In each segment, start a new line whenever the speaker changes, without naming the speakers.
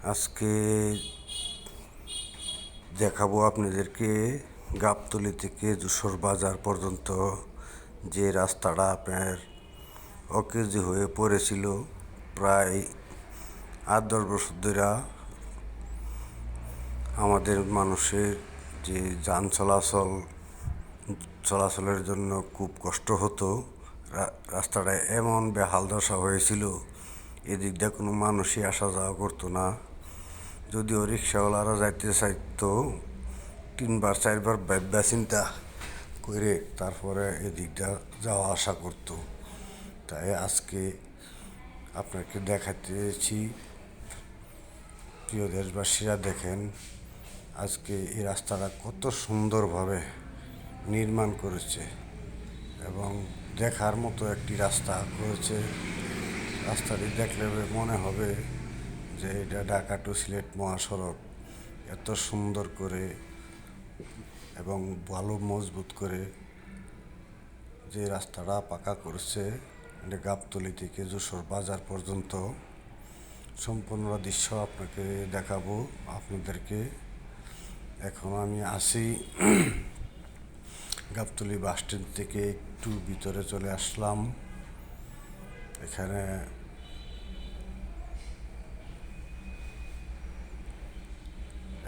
আজকে দেখাবো আপনাদেরকে গাবতলী থেকে যশোর বাজার পর্যন্ত যে রাস্তাটা আপনার অকেজো হয়ে পড়েছিল প্রায় ৮-১০ বছর ধরে। আমাদের মানুষের যে যান চলাচলের জন্য খুব কষ্ট হতো। রাস্তাটা এমন বেহাল দশা হয়েছিল, এদিক দিয়ে কোনো মানুষই আসা যাওয়া করতো না। যদিও রিক্সাওয়ালারা যাইতে চাইতো ৩-৪বার ভাববা চিন্তা করে তারপরে এদিক দিয়ে যাওয়া আসা করতো। তাই আজকে আপনাকে দেখাতেছি, প্রিয় দেশবাসীরা দেখেন আজকে এই রাস্তাটা কত সুন্দরভাবে নির্মাণ করেছে এবং দেখার মতো একটি রাস্তা করেছে। রাস্তাটি দেখলে মনে হবে যে এটা ঢাকা টু সিলেট মহাসড়ক। এত সুন্দর করে এবং ভালো মজবুত করে যে রাস্তাটা পাকা করছে, এটা গাবতলী থেকে যশোর বাজার পর্যন্ত সম্পূর্ণ দৃশ্য আপনাকে দেখাবো আপনাদেরকে। এখন আমি আসি গাবতলী বাস স্ট্যান্ড থেকে একটু ভিতরে চলে আসলাম। এখানে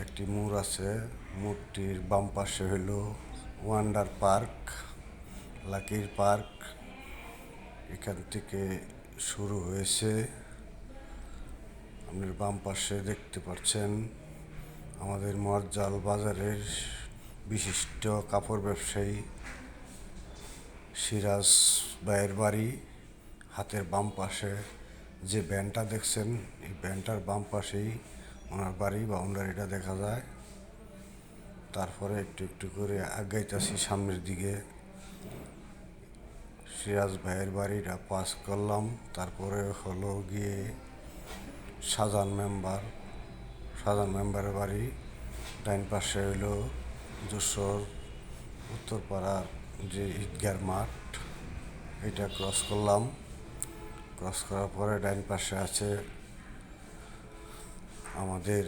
একটি মোড় আছে, মোড়টির বাম পাশে হইল ওয়ান্ডার পার্ক, লাকির পার্ক। এখান থেকে শুরু হয়েছে। আপনার বাম পাশে দেখতে পাচ্ছেন আমাদের মরজাল বাজারের বিশিষ্ট কাপড় ব্যবসায়ী সিরাজ ভাইয়ের বাড়ি। হাতের বাম পাশে যে ভ্যানটা দেখছেন, এই ভ্যানটার বাম পাশেই ওনার বাড়ি, বাউন্ডারিটা দেখা যায়। তারপরে একটু একটু করে আগাইতেছি সামনের দিকে। সিরাজ ভাইয়ের বাড়িটা পাস করলাম। তারপরে হলো গিয়ে শাহজাহান মেম্বারের বাড়ি। ডাইন পাশে হইল যশোর উত্তরপাড়ার যে ঈদগার মাঠ, এটা ক্রস করলাম। ক্রস করার পরে ডাইন পাশে আছে আমাদের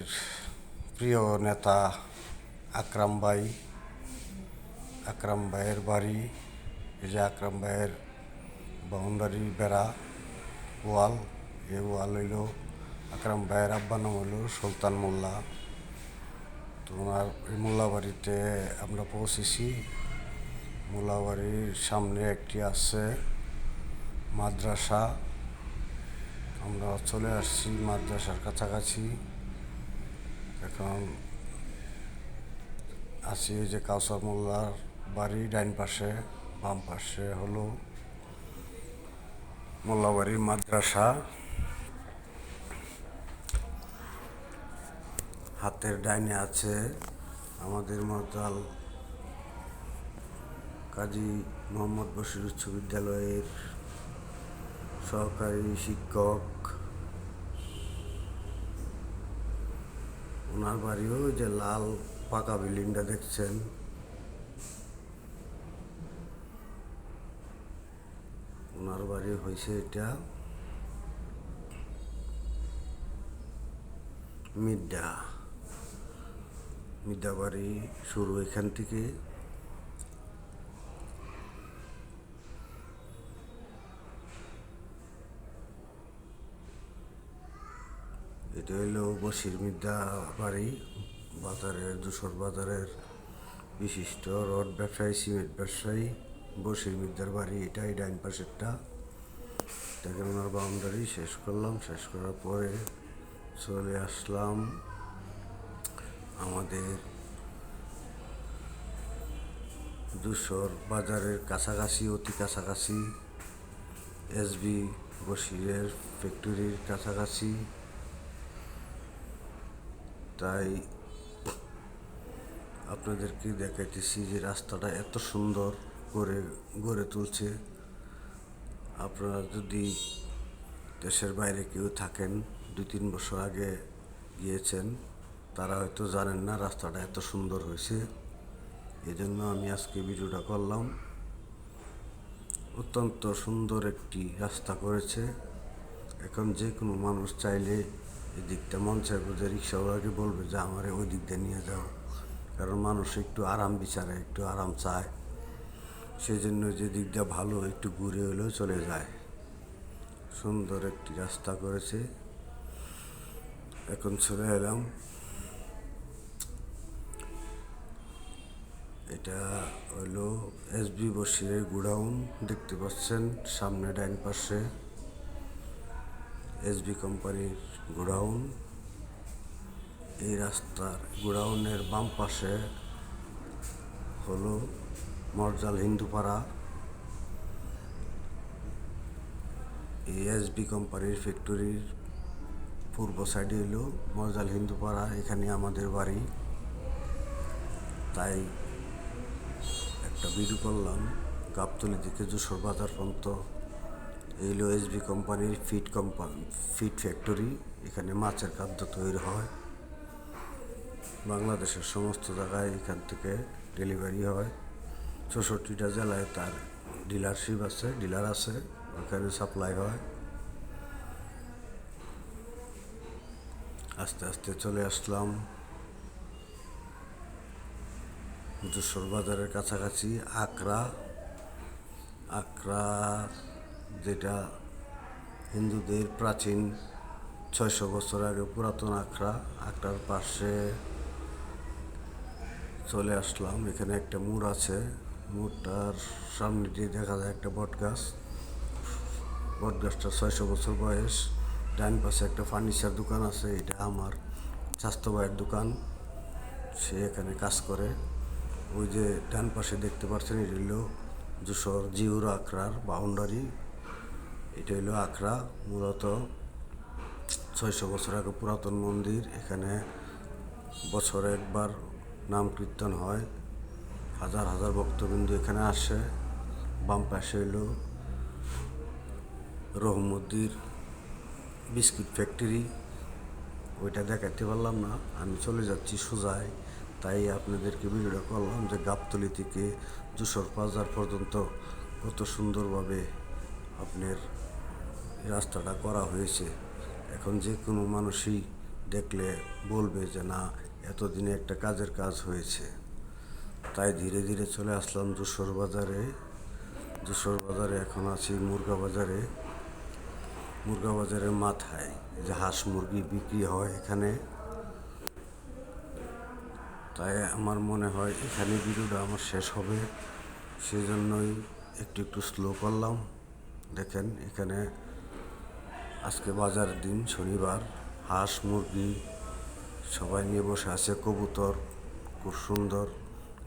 প্রিয় নেতা আকরাম ভাইয়ের বাড়ি। এই যে আকরাম ভাইয়ের বাউন্ডারি বেড়া ওয়াল, এই ওয়াল হইল আকরাম ভাইয়ের আব্বার নাম হইল সুলতান মোল্লা। তো ওনার এই মোল্লা বাড়িতে আমরা পৌঁছেছি। মোল্লা বাড়ির সামনে একটি আছে মাদ্রাসা। আমরা চলে আসছি মাদ্রাসার কাছাকাছি। এখন আছি ওই যে কাউসার মোল্লার বাড়ি ডাইন পাশে, বাম পাশে হলো মোল্লাবাড়ির মাদ্রাসা। হাতের ডাইনে আছে আমাদের মরজাল কাজী মোহাম্মদ বশির উচ্চ বিদ্যালয়ের সহকারী শিক্ষক। ওনার বাড়িও ওই যে লাল পাকা বিল্ডিংটা দেখছেন, ওনার বাড়ি হয়েছে এটা মিড্ডা বাড়ি শুরু এখান থেকে। এটা হইল বশির মিদ্দা বাড়ি, যশোর বাজারের বিশিষ্ট রড ব্যবসায়ী, সিমেন্ট ব্যবসায়ী বশির মিদ্দার বাড়ি। এটাই ডাইন পাশেরটা। দেখেন ওনার বাউন্ডারি শেষ করলাম। শেষ করার পরে চলে আসলাম আমাদের যশোর বাজারের কাছাকাছি, অতি কাছাকাছি এসবি বশিরের ফ্যাক্টরির কাছাকাছি। তাই আপনাদেরকে দেখাইতেছি যে রাস্তাটা এত সুন্দর করে গড়ে তুলছে। আপনারা যদি দেশের বাইরে কেউ থাকেন, 2-3 বছর আগে গিয়েছেন, তারা হয়তো জানেন না রাস্তাটা এত সুন্দর হয়েছে। এই জন্য আমি আজকে ভিডিওটা করলাম। অত্যন্ত সুন্দর একটি রাস্তা করেছে। এখন যে কোনো মানুষ চাইলে এই দিকটা মন চাইব যে রিক্সাওয়ালাকে বলবে যে আমার ওই দিক দিয়ে নিয়ে যাও, কারণ মানুষ একটু আরাম বিচারে, একটু আরাম চায়, সেই জন্য যে দিকটা ভালো একটু ঘুরে হলেও চলে যায়। সুন্দর একটি রাস্তা করেছে। এখন চলে এলাম, এটা হইলো এসবি বশিরের গোডাউন, দেখতে পাচ্ছেন সামনে ডাইন পাশে এসবি কোম্পানির গোডাউন। এই রাস্তার গোডাউনের বাম পাশে হলো মরজাল হিন্দুপাড়া। এই এসবি কোম্পানির ফ্যাক্টরির পূর্ব সাইডে হলো মরজাল হিন্দুপাড়া, এখানে আমাদের বাড়ি। তাই একটা ভিডিও করলাম গাবতলী থেকে যশোর বাজার পর্যন্ত। এই হলো এসবি কোম্পানির ফিড ফ্যাক্টরি, এখানে মাছের খাদ্য তৈরি হয়। বাংলাদেশের সমস্ত জায়গায় এখান থেকে ডেলিভারি হয়। 64টা জেলায় তার ডিলার আছে, ওখানে সাপ্লাই হয়। আস্তে আস্তে চলে আসলাম যশোর বাজারের কাছাকাছি আকরা, যেটা হিন্দুদের প্রাচীন 600 বছর আগে পুরাতন আকরার পাশে চলে আসলাম। এখানে একটা মোড় আছে, মোড়টার সামনে দিয়ে দেখা যায় একটা বটগাছটা 600 বছর বয়স। ডান পাশে একটা ফার্নিচার দোকান আছে, এটা আমার স্বাস্থ্য ভাইয়ের দোকান, সে এখানে কাজ করে। ওই যে ডান পাশে দেখতে পাচ্ছেন, এটা হলো যশোর জিউর আকরার বাউন্ডারি। এটা হলো আকরা, মূলত 600 বছর আগে পুরাতন মন্দির। এখানে বছরে একবার নাম কীর্তন হয়, হাজার হাজার ভক্তবৃন্দ এখানে আসে। বাম পাশে হইল রহমদ্দির বিস্কিট ফ্যাক্টরি, ওইটা দেখাতে পারলাম না, আমি চলে যাচ্ছি সোজায়। তাই আপনাদেরকে ভিডিওটা করলাম যে গাবতলী থেকে যশোর বাজার পর্যন্ত কত সুন্দরভাবে আপনার রাস্তাটা করা হয়েছে। এখন যে কোনো মানুষই দেখলে বলবে যে না, এতদিনে একটা কাজের কাজ হয়েছে। তাই ধীরে ধীরে চলে আসলাম যশোর বাজারে। এখন আছি মুরগা বাজারের মাথায়, যে হাঁস মুরগি বিক্রি হয় এখানে। তাই আমার মনে হয় এখানে ভিডিওটা আমার শেষ হবে, সেজন্যই একটু স্লো করলাম। দেখেন এখানে আজকে বাজার দিন, শনিবার, হাঁস মুরগি সবাই নিয়ে বসে আছে, কবুতর খুব সুন্দর।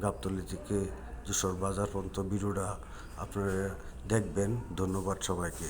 গাবতলী থেকে যশোর বাজার পর্যন্ত ভিডিওটা আপনারা দেখবেন। ধন্যবাদ সবাইকে।